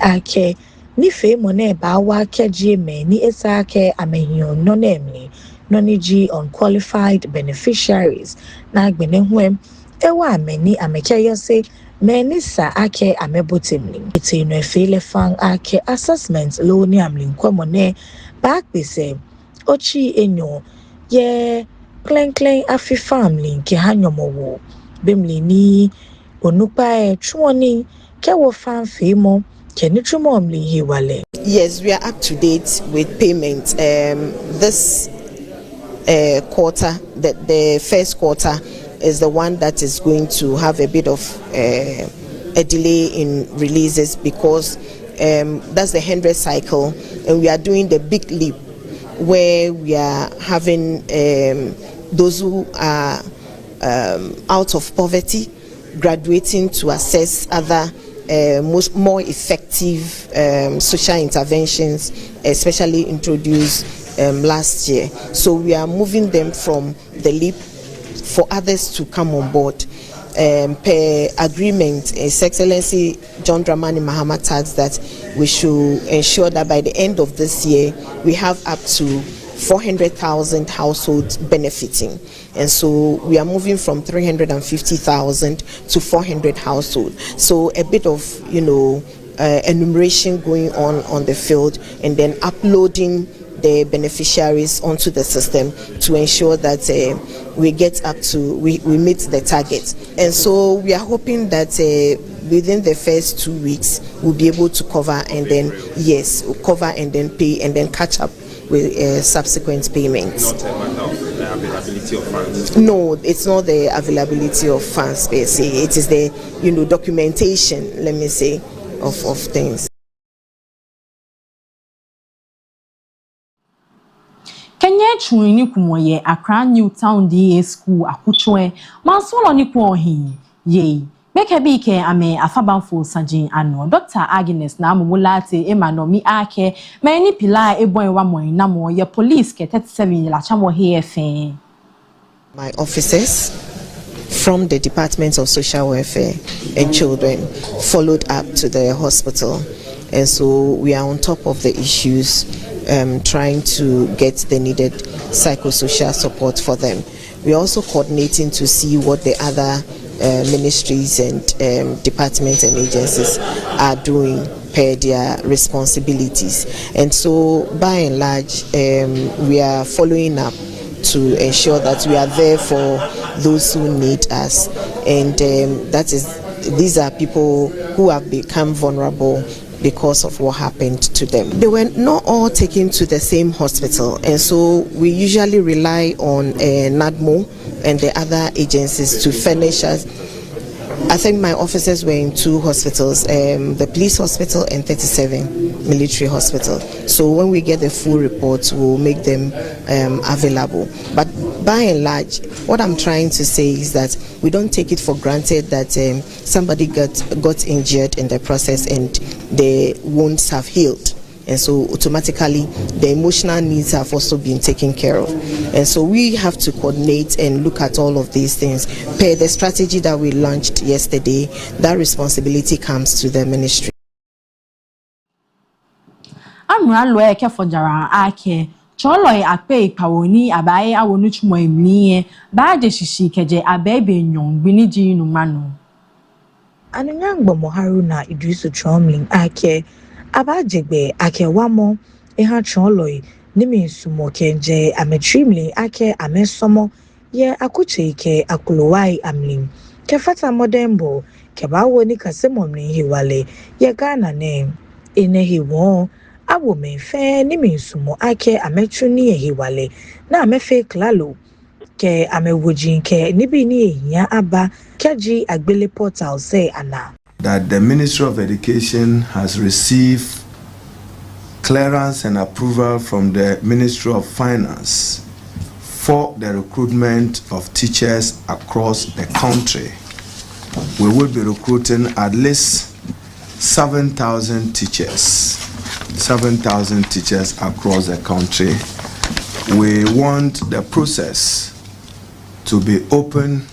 ake ni fe mo na ba wa keje me ni esake amehio no na emni no ni gi unqualified beneficiaries na agbene hwem ewa ameni amekeyo se meni sa ake amebotemni iti no efele fan ake assessment lo ni amlinkwa mo ne back be say ochi enyo ye klenklen afi family nke hanyomowo bemli ni onupa e chuoni kewo fan femo keni chumomli hiwale. Yes, we are up to date with payments. This quarter, the first quarter is the one that is going to have a bit of a delay in releases because that's the 100th cycle, and we are doing the big leap where we are having those who are out of poverty graduating to assess other more effective social interventions, especially introduced last year. So we are moving them from the leap for others to come on board. Per agreement, His Excellency John Dramani Mahama tasked that we should ensure that by the end of this year we have up to 400,000 households benefiting, and so we are moving from 350,000 to 400 households. So a bit of enumeration going on the field, and then uploading the beneficiaries onto the system to ensure that we get up to we meet the target. And so we are hoping that within the first 2 weeks we'll be able to cover and then cover and then pay and then catch up with subsequent payments. Not a matter of the availability of funds. No, it's not the availability of funds per se. It is the documentation, let me say, of things. Kenya chuni kumoye Accra New Town DA School akuchwe mansolo ni pohi ye Bekebike ame afabanfo sajin ano Dr. Agnes na amumulate emanomi ake many pila ebon wa mo na mo ye police ke 37 la chamo hefe. My officers from the Department of Social Welfare and Children followed up to the hospital, and so we are on top of the issues, trying to get the needed psychosocial support for them. We are also coordinating to see what the other ministries and departments and agencies are doing per their responsibilities, and so by and large we are following up to ensure that we are there for those who need us, and these are people who have become vulnerable because of what happened to them. They were not all taken to the same hospital, and so we usually rely on NADMO and the other agencies to furnish us. I think my officers were in 2 hospitals, the police hospital and 37 military hospital. So when we get the full reports, we'll make them available. But by and large, what I'm trying to say is that we don't take it for granted that somebody got injured in the process and the wounds have healed. And so automatically the emotional needs have also been taken care of. And so we have to coordinate and look at all of these things. Per the strategy that we launched yesterday, that responsibility comes to the ministry. Amra loye ke fojara ake choloy akpe pawoni abaye awonu chumo emnie ba de shishi keje abebe nyon biniji numanu. Ananyangbo Haruna Idrisu Chomling ake abajegbe ake wamo eha choloy nimi sumo kenje ametrimli ake amesomo ye akuche ike akulowai amlim kefata modembo kebawo ni kasemomni hiwale ye Ghana ne enehi won abo menfe nimi sumo ake ametruni hiwale na amefe klalo ke amewojin ke nibi ni ehia aba keji agbele portal say ana that the Ministry of Education has received clearance and approval from the Ministry of Finance for the recruitment of teachers across the country. We will be recruiting at least 7,000 teachers. 7,000 teachers across the country. We want the process to be open,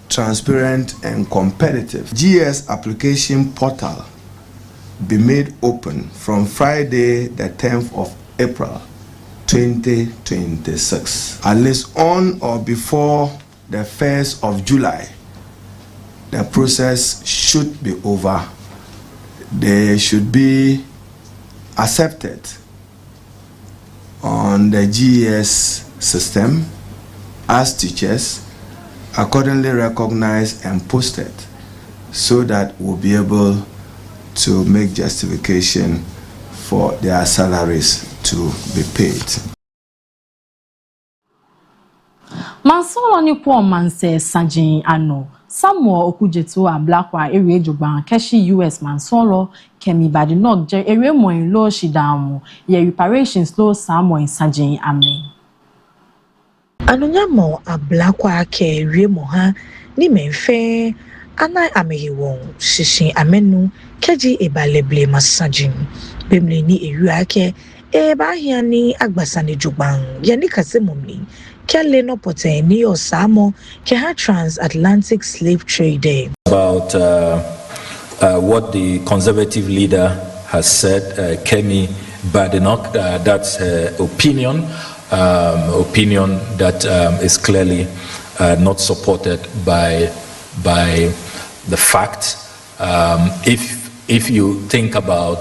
transparent and competitive. GS application portal be made open from Friday, the 10th of April, 2026. At least on or before the 1st of July, the process should be over. They should be accepted on the GES system as teachers, accordingly recognized and posted, so that we'll be able to make justification for their salaries to be paid. Mansolo ni po manse Sajin ano Samuel Okujeto Ablakwa area Joban Keshi US Mansolo Kemi Badinok je area mo lo shidamu ye reparations lo Samuel Sajin Amen. Anunyamo Ablakwa ke area mo ha ni menfe ana amehiwon shishin amenu keji ebaleble masajin bemle ni area ke ba hiani agbasane Joban yani kasemomni Kelle no poteni o samo ke ha transatlantic slave trade. About what the conservative leader has said, Kemi Badenoch, that's her opinion, opinion that is clearly not supported by the fact. If you think about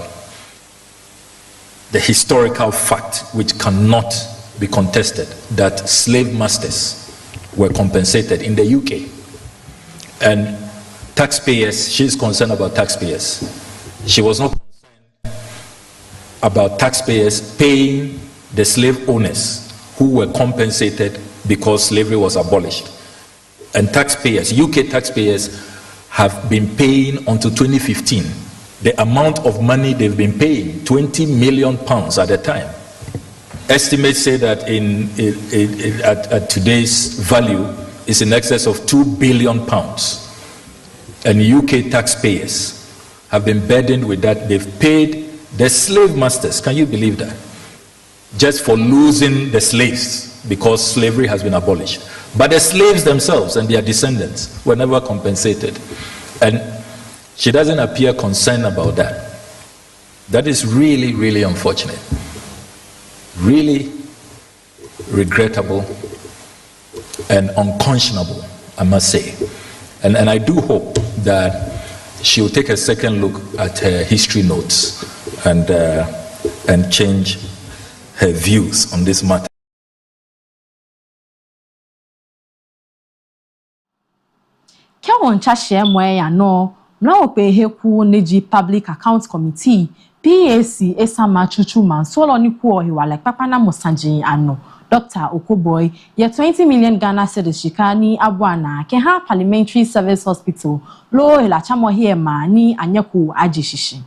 the historical fact, which cannot be contested, that slave masters were compensated in the UK, and taxpayers, she's concerned about taxpayers. She was not concerned about taxpayers paying the slave owners who were compensated because slavery was abolished. And taxpayers, UK taxpayers, have been paying until 2015 the amount of money they've been paying, £20 million at a time. Estimates say that at today's value is in excess of £2 billion. And UK taxpayers have been burdened with that. They've paid the slave masters, can you believe that? Just for losing the slaves because slavery has been abolished. But the slaves themselves and their descendants were never compensated. And she doesn't appear concerned about that. That is really, really unfortunate. Really regrettable and unconscionable, I must say. And I do hope that she will take a second look at her history notes and change her views on this matter. Kewon chashe mwe ya no mlaope heku neji Public Accounts Committee PAC esama chuchu Mansolo ni kuo hiwale papana Musajin ano Dr. Okoboy ye 20 million Ghana cedis shikani abwana ke ha Parliamentary Service Hospital lo hela chamo hiema ni anyaku ajishishi.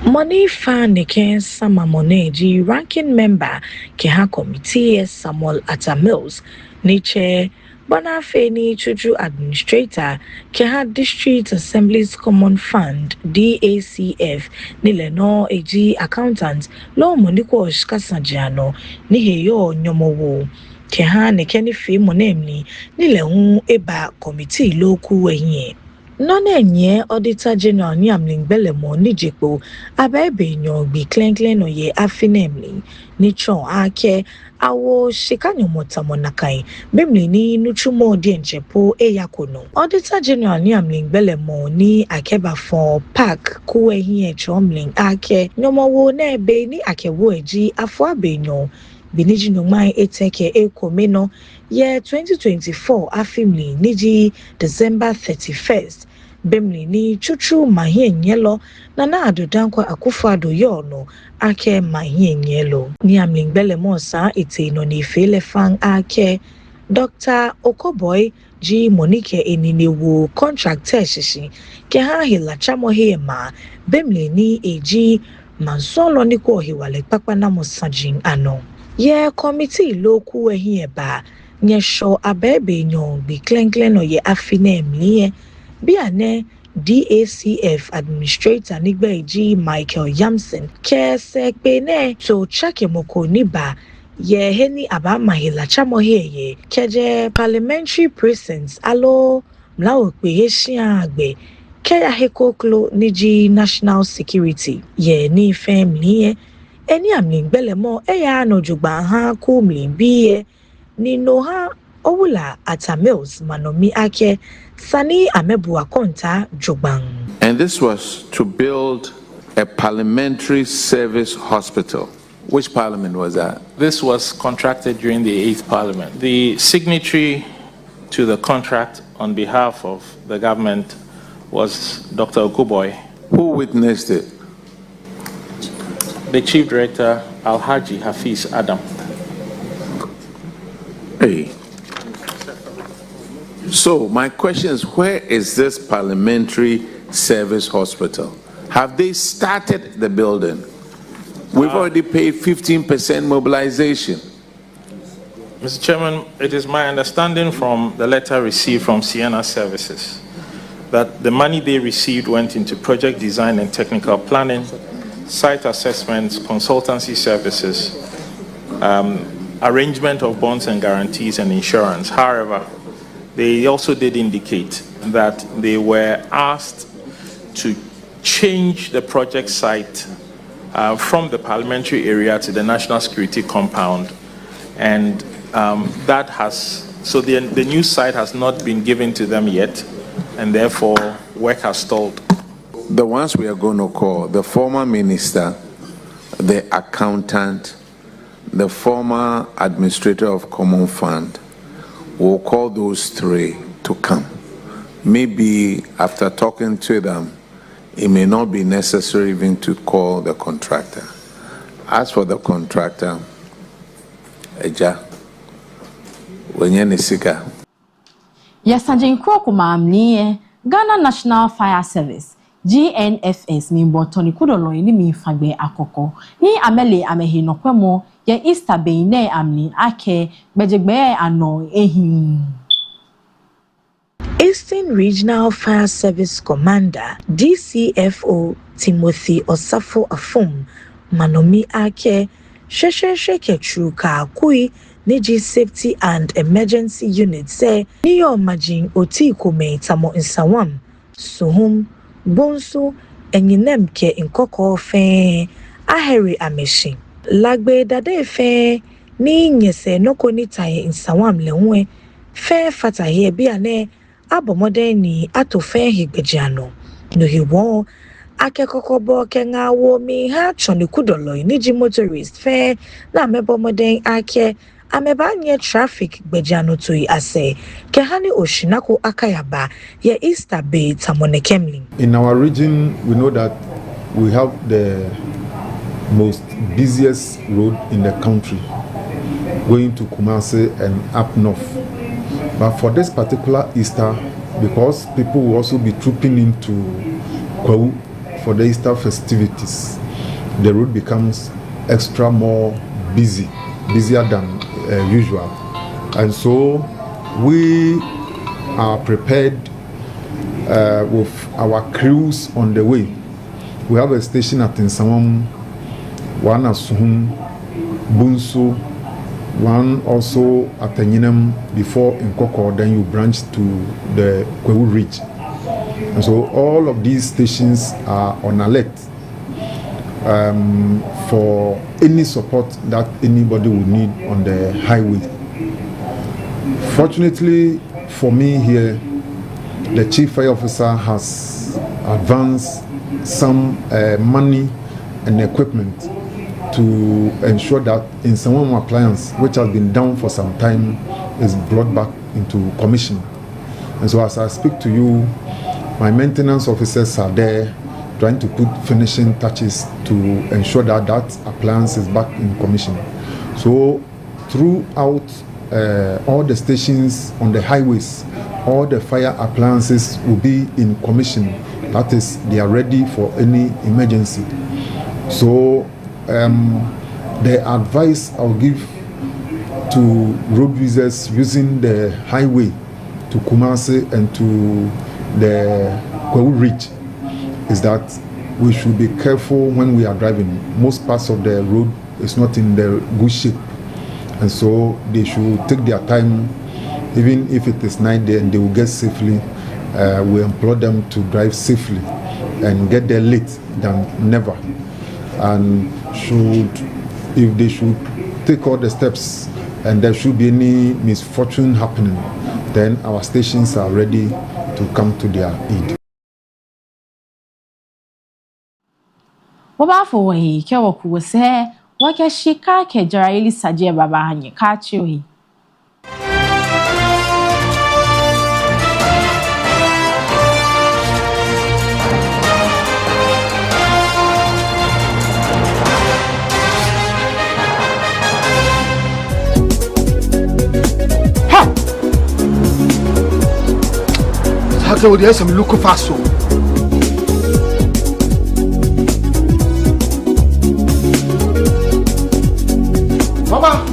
Money fan ken sama moneji ranking member ke ha committee Samuel Atamills niche Bonafeni Chuchu Administrator ke ha District Assemblies Common Fund DACF nileno eji accountant lo moniko shikasanjano ni heyo nyomowo ke ha ne keni fi monemni nile hu eba committee lo ku enye Nonenye Auditor General ni amlingbelemo ni jepo abebe nyo bi klenklen no ye afinemli ni chon ake awo shikanyo motamonakai bemli ni nuchumo dienchepo eyakono. Auditor General ni amlingbelemo ni akeba for park kuwe hiye chomling ake nyomowo nebe ni akewo eji afo abenyo biniji nomai eteke ekomeno ye 2024 afimli niji December 31st bemli ni chuchu mahien yelo na adodankwa akufado yono ake mahien yelo ni amlingbele mosa ite no ni fele fang ake Dr. Okoboy ji Monique eninewo contractor shishi ke ha hila chamo hema bemli ni eji Mansolo ni ko hiwale papana Musajin ano ye committee loku ehieba nye show abebe nyon bi klenklen no ye afinem niye biane DACF administrator nigbeji Michael Yamson ke sekpene to chake moko niba ye heni abama hila chamo heye keje parliamentary presence alo mlawo pe heshia agbe Kaya hekoklo niji national security ye ni family eni amling belemo eya no jugba ha kumli biye ni no ha owula atamils manomi ake sani amebu akonta jugban. And this was to build a parliamentary service hospital. Which parliament was that? This was contracted during the 8th Parliament. The signatory to the contract on behalf of the government was Dr. Okuboy. Who witnessed it? The Chief Director, Alhaji Hafiz Adam. Hey. So my question is, where is this parliamentary service hospital? Have they started the building? We've already paid 15% mobilization. Mr. Chairman, it is my understanding from the letter received from Sienna Services that the money they received went into project design and technical planning, site assessments, consultancy services, arrangement of bonds and guarantees, and insurance. However, they also did indicate that they were asked to change the project site from the parliamentary area to the national security compound, and that has, so the new site has not been given to them yet, and therefore work has stalled. The ones we are going to call, the former minister, the accountant, the former administrator of Common Fund, we'll call those three to come. Maybe after talking to them, it may not be necessary even to call the contractor. As for the contractor, Eja, Wenyenisika. Yes, Sergeant Krokumamni, Ghana National Fire Service, GNFS, ni mbotoni kudolo ni mifagbe akoko. Ni amele amehi nokwemo, ye Easter beine amni ake, bejegbe ano ehi. Eastern Regional Fire Service Commander DCFO Timothy Osafo Afum manomi ake sheke chuka kui Niji Safety and Emergency Unit say niyo majin oti kume tamo insawam suhum bonso enyinem ke inkoko fe aheri ameshi lagbe dade fe ni nyese noko ni taye insawam lewe fe fataye biane abomodeni atofe higbejiano no hiwo akekokobo kenga wo mi ha choni kudolo niji motorist fe na mebomoden ake amebanye traffic gbejiano to ase kehani oshinako akayaba ye Easter Bay tamone kemling. In our region, we know that we have the most busiest road in the country going to Kumasi and up north. But for this particular Easter, because people will also be trooping into Kwawu for the Easter festivities, the road becomes extra more busier than usual. And so we are prepared with our crews on the way. We have a station at Nsawam, one at Suhum, Bunsu, one also at Tenyinem before in Koko, then you branch to the Kwewu Ridge. And so all of these stations are on alert for any support that anybody will need on the highway. Fortunately for me here, the Chief Fire Officer has advanced some money and equipment to ensure that in some appliance, which has been down for some time, is brought back into commission. And so as I speak to you, my maintenance officers are there trying to put finishing touches to ensure that that appliance is back in commission. So throughout all the stations on the highways, all the fire appliances will be in commission. That is, they are ready for any emergency. So the advice I'll give to road users using the highway to Kumasi and to the Kwewu Ridge is that we should be careful when we are driving. Most parts of the road is not in the good shape, and so they should take their time. Even if it is night, then they will get safely we implore them to drive safely and get there late than never. And if they should take all the steps and there should be any misfortune happening, then our stations are ready to come to their aid. Wabafo wahi ke wakuwase wakashika ke Jaraili Saje baba hanye kachiwi. So there's some look fast. Baba,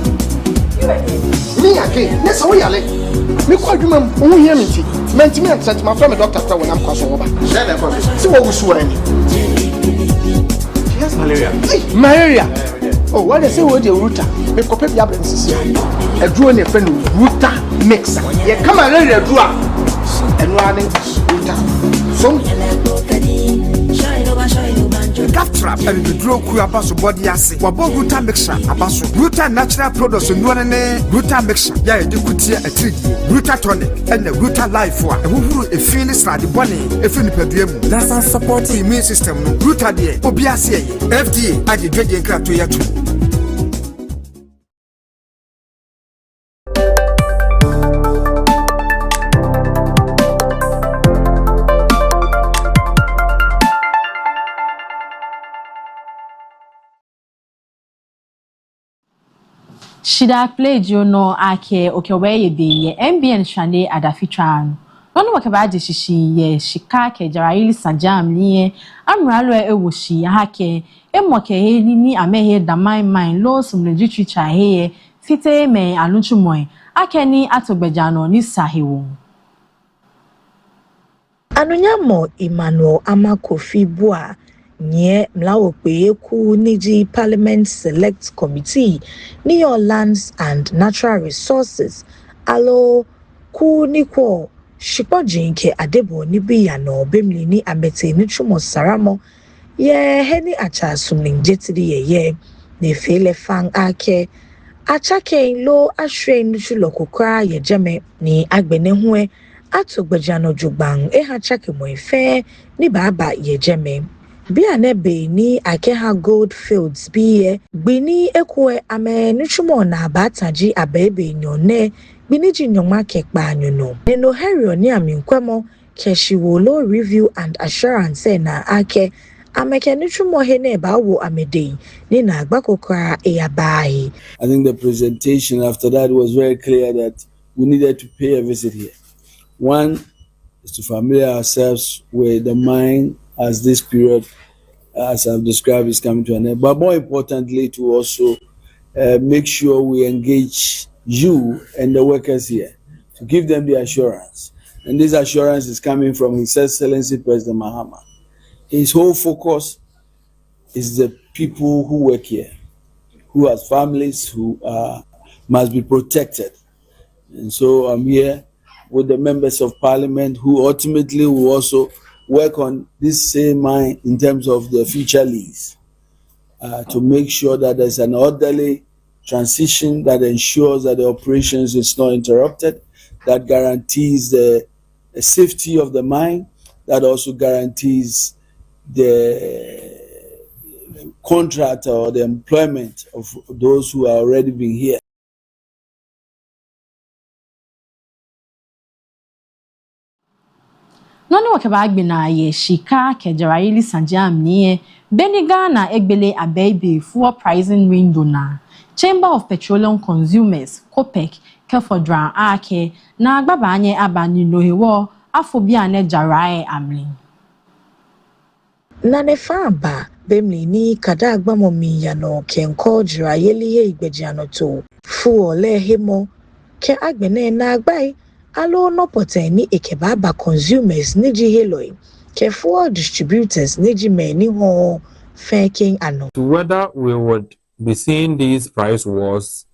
me again. Yes, we are. Me call you, ma'am. Who hear me? Me and sent my friend doctor when I'm crossing over. See what we saw any. Yes, malaria. Malaria. Oh, what they say with the router? Me copy the absence. A draw a friend router mixer. Yeah, come on, let draw. And running router. So Gap trap and the draw ku abaso body ase. Wabo router mixture abaso. Router natural products no ne router mixture. Ya e dikutia a treat. Router tonic and the router life wa. E huhuru e feel the body e feel ni peduemu. Nasa support the immune system no. Router de obi ase ye. FDA ade dwede nkra to ya to. Shida play jono ake okeweye be MBN shane Adafitwsaa no wakabaje shishi ye shikake Jaraili Sajam ni amralo ewoshi hake emoke ni amehe damai mine lo sumlejichi chahe fite me alunchumoy ake ni atogbejano ni sahiwo Anunyamo Emmanuel Amakofi Bua nye mlawope ku niji Parliament Select Committee ni your Lands and Natural Resources alo ku nikwo shikojinke adebo nibi yano bemli ni abete ni chumo saramo ye heni acha sumling jetidi ye ne fele fang ake achake lo ashre nuchulo kokra ye jeme ni agbene hue atogbejano jugbang hachake mo ife ni baba ye jeme bi anebe ni akeha gold fields biye gbini ekwe ame nuchumo na abataji abebe nyone gbini jinyoma kekpa nyuno neno herio ni aminkwemo keshiwolo review and assurance na ake ameke nuchumo hene bawo amedei ni na agbakokra eyabai. I think the presentation after that was very clear that we needed to pay a visit here. One is to familiarize ourselves with the mine as this period, as I've described, is coming to an end. But more importantly, to also make sure we engage you and the workers here to give them the assurance. And this assurance is coming from His Excellency President Mahama. His whole focus is the people who work here, who have families, who must be protected. And so I'm here with the members of parliament who ultimately will also work on this same mine in terms of the future lease to make sure that there's an orderly transition that ensures that the operations is not interrupted, that guarantees the safety of the mine, that also guarantees the contract or the employment of those who are already being here. Nonu wakabagbi na ye shika ke Jaraili Sajam niye beniga na egbele abebe for pricing window na Chamber of Petroleum Consumers COPEC kefodran ake na agbabanye abani nohewo afobia ne Jarai amli. Na nefamba bemli ni kada agbamomi yano kenko Jaraili he igbejiano to fu ole hemo ke agbene na agbai alo no poteni ekebaba consumers niji heloi ke for distributors niji meni ho faking ano. Whether we would be seeing these price wars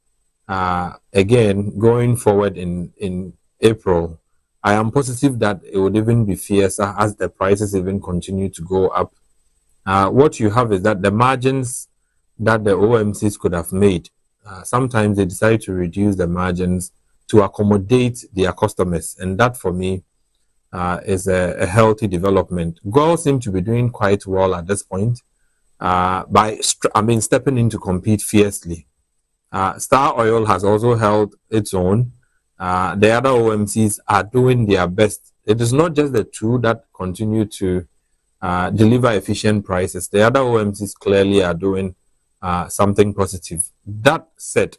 again going forward in April, I am positive that it would even be fiercer as the prices even continue to go up. What you have is that the margins that the OMCs could have made, sometimes they decide to reduce the margins to accommodate their customers, and that for me is a healthy development. Goil seem to be doing quite well at this point by stepping in to compete fiercely. Star Oil has also held its own. The other OMCs are doing their best. It is not just the two that continue to deliver efficient prices. The other OMCs clearly are doing something positive. That said,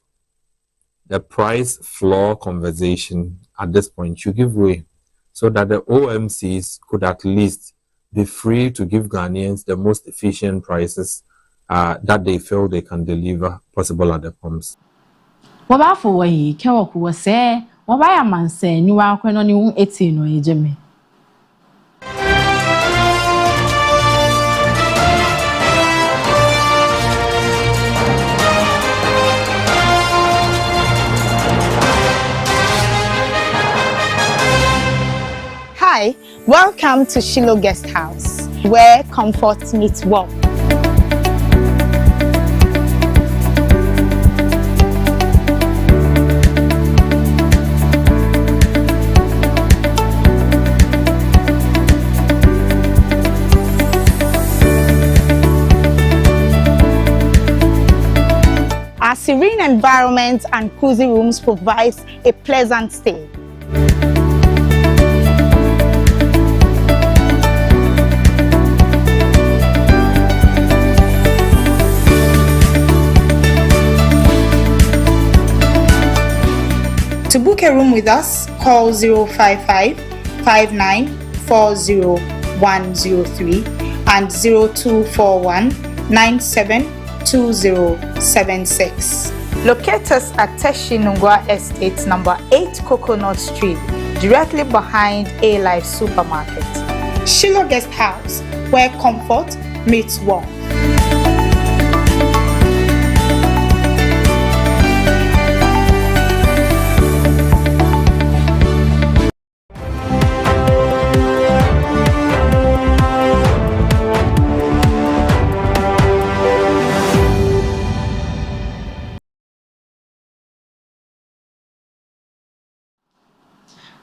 the price floor conversation at this point should give way so that the OMCs could at least be free to give Ghanaians the most efficient prices that they feel they can deliver possible at the pumps. Wabafo wahi kewoku wase wabaya manse niwa kweno ni un eti no ejeme. Hi, welcome to Shiloh Guest House, where comfort meets warmth. Our serene environment and cozy rooms provides a pleasant stay. To book a room with us, call 055-5940-103 and 0241-972076. Locate us at Teshinungwa Estate, number 8 Coconut Street, directly behind A-Life Supermarket. Shiloh Guest House, where comfort meets warmth.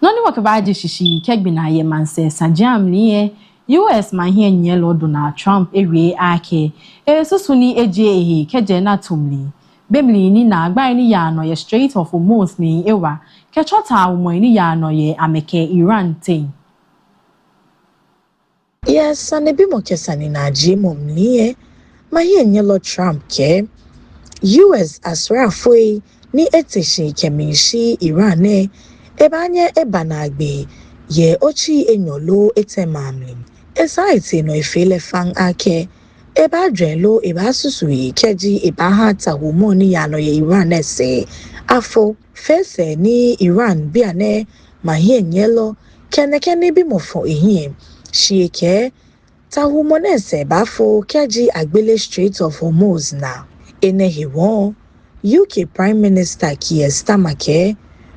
Noni wakabaji shishi kegbina ye manse sajam liye US mahie nyelo Donald Trump ewie ake susuni eje ehi keje na tumli bemli ni na agba ni ya no ye Strait of Hormuz ni ewa kechota umo ni ya no ye ameke Iran ten. Yes, anebi mokesani na jimom liye mahie nyelo Trump ke US asrafoi ni eteshi kemishi Iran ebanye ebanagbe ye ochi enyolo etemamlim esaiti no efele fang ake ebadrelo ebasusui keji ebahata humoni yano ye Iran ese afo fese ni Iran biane mahie nyelo kenekene bimofo ehie shieke tahumonese bafo keji agbele Strait of Hormuz na enehiwon UK Prime Minister Keir Starmer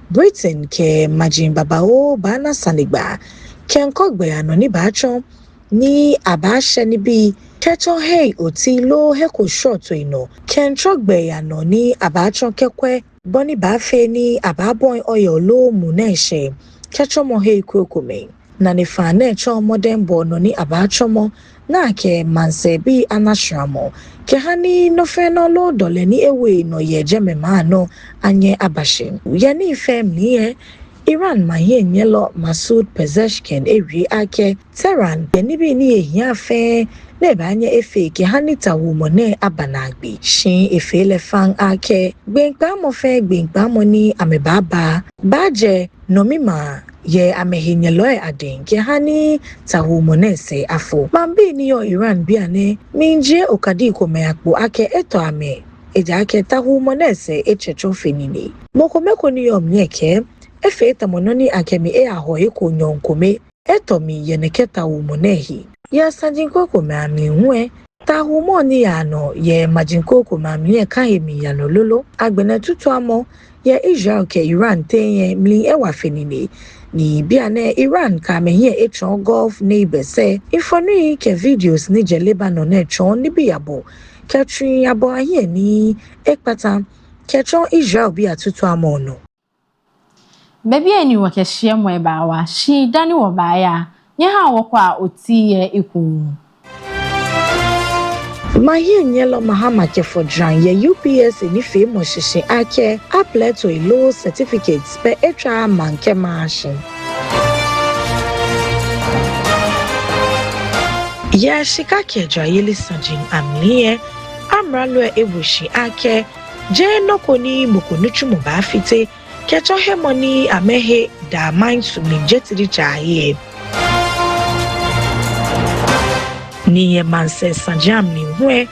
Britain ke majin babao bana sanigba kenkogbe anoni bachon ni abashe ni bi kecho hey oti lo heko short ino kentrogbe anoni abachon kekwe boni bafe ni ababon oyo lo muneshe kecho mo hey kokome na ne fane cho modern bono ni abachomo na ke mansebi anashramo ke hani no feno lo dole ni ewe no yejeme mano anye abashin yani family Iran mahie nyelo Masoud Pezeshkian ewi ake Tehran yanibi ni ehia fe na banye efe ke hani tawumone abanagbi shin efe le fang ake gbenkpa mo fe gbenkpa mo ni amebaba baje nomima ye amehinyelo aden ke hani tawumone se afo mambi ni yo Iran biane minje okadi ko meakpo ake eto ame eja ake tawumone se echecho fenini mokomeko ni yo mnyeke efe tamononi akemi ahoye ko nyonkome etomi yeneketa wumonehi ya sajinko ko mami hwe ta humoni ya no ye majinko ko mami e kahemi ya lololo agbene tutu amo ye Israel ke Iran tenye mli ewa fenini ni bia ne Iran ka mehie etron Gulf neighbors say ifonu ke videos ni je Lebanon etron ni biabo ketri abo ahie ni ekpata ketron Israel bi atutu amono Baby eni wakeshie mwe bawa shi dani wabaya nye ha wakwa otiye iku Mahi Nyelo Mahama Kefodran ye UPS ni femo shishin ake apply to a low certificates pe etra manke mashin. Ya shika keja yeli sanjin amliye amralwe ebushi ake je nokoni mokonuchu mubafite kecho hemoni amehe da mind suminjetiri chaye. Niye manse sanjam ni hwe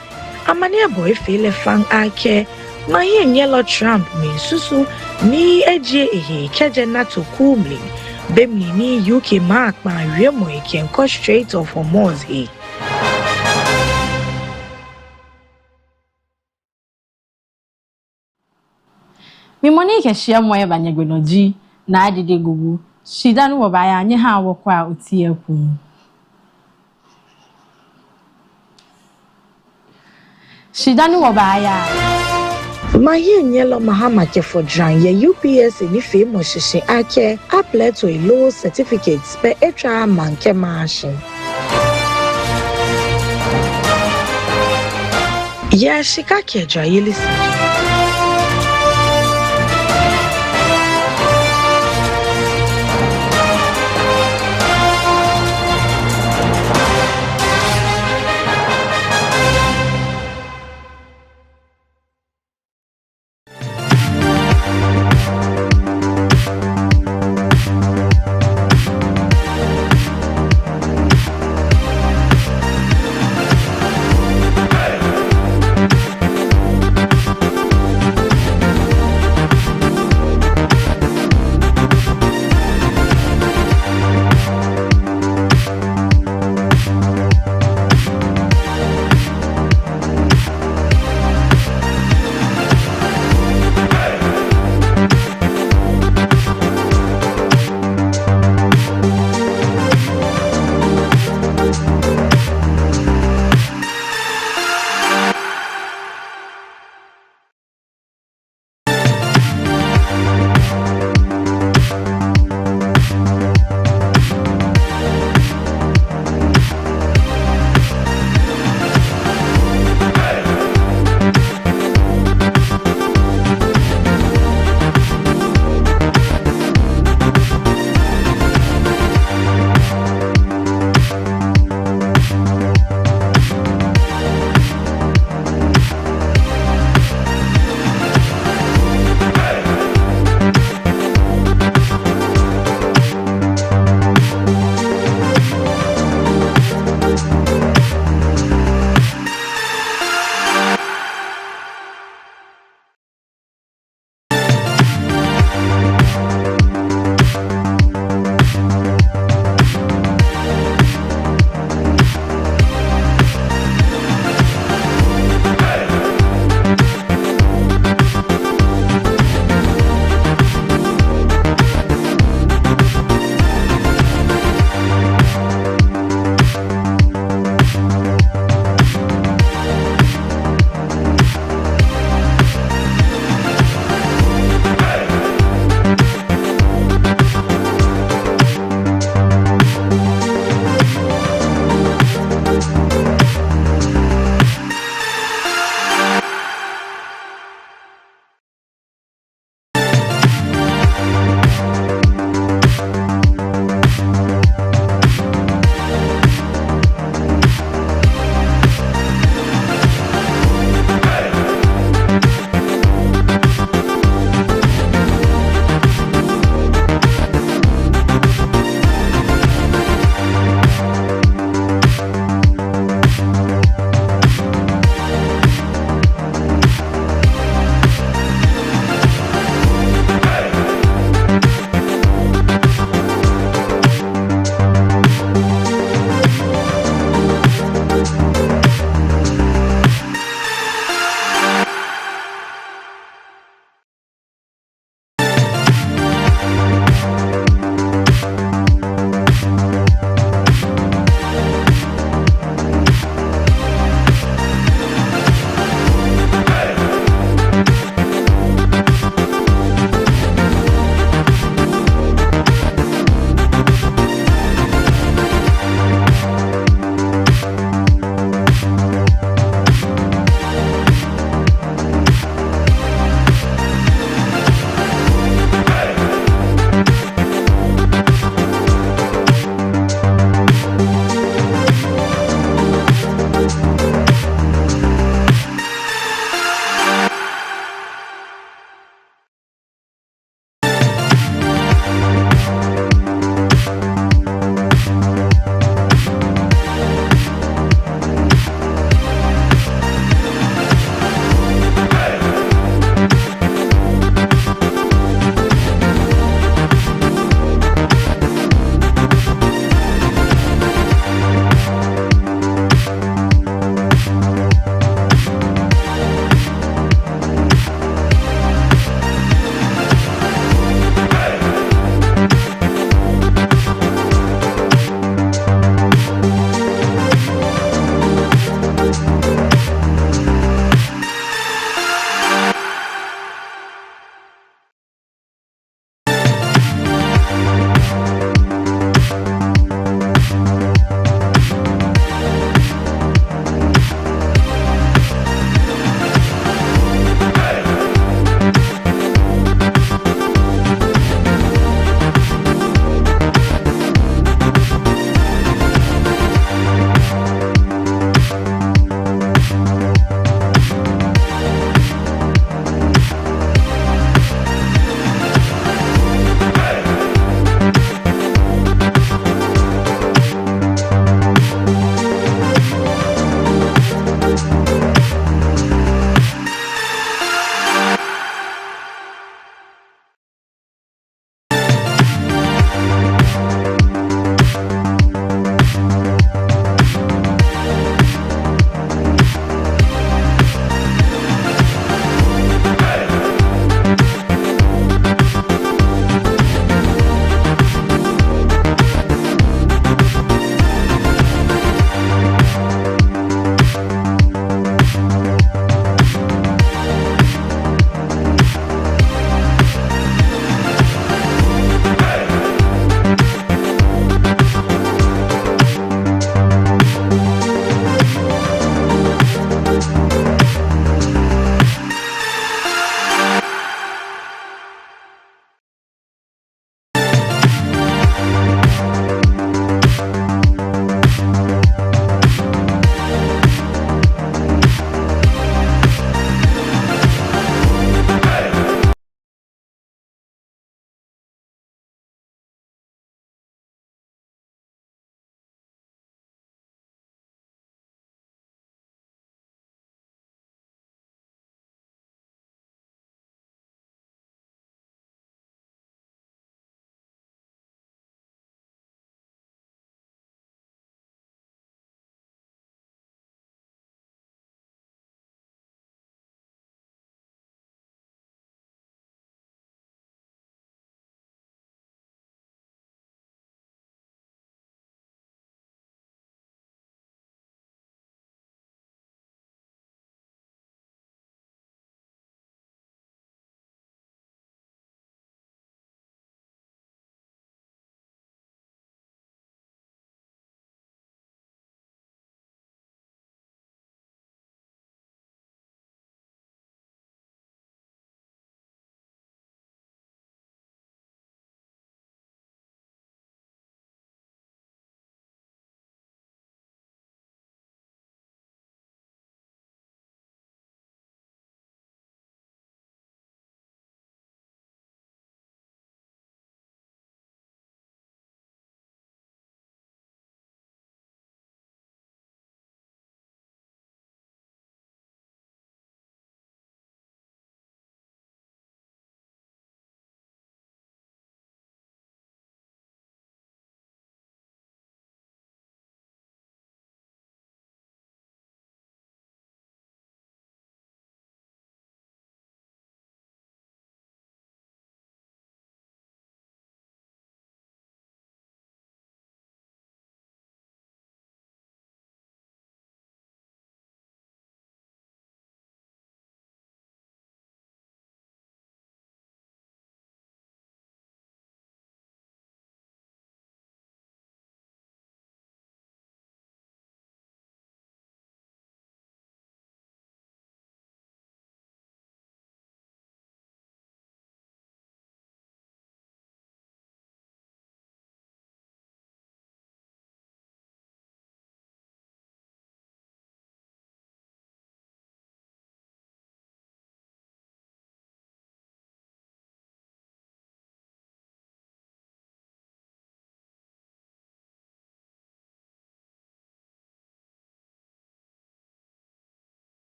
amane boy fele fang ake mahi Nyelo Trump mi susu ni eje ehe keje nato kumli bemni ni UK mark ma remo ekenko straight of Hormuz he mi moni keshie mwe banyegwenoji na adide gugu shi dani wabaya nye ha wakwa otiye ku Shidani wabaya Mahi Nyelo Mahama Kefodran ye UPS ni femo shishin ake apply to a low certificates pe etra manke mashin. Ya shika keja yeli sanjin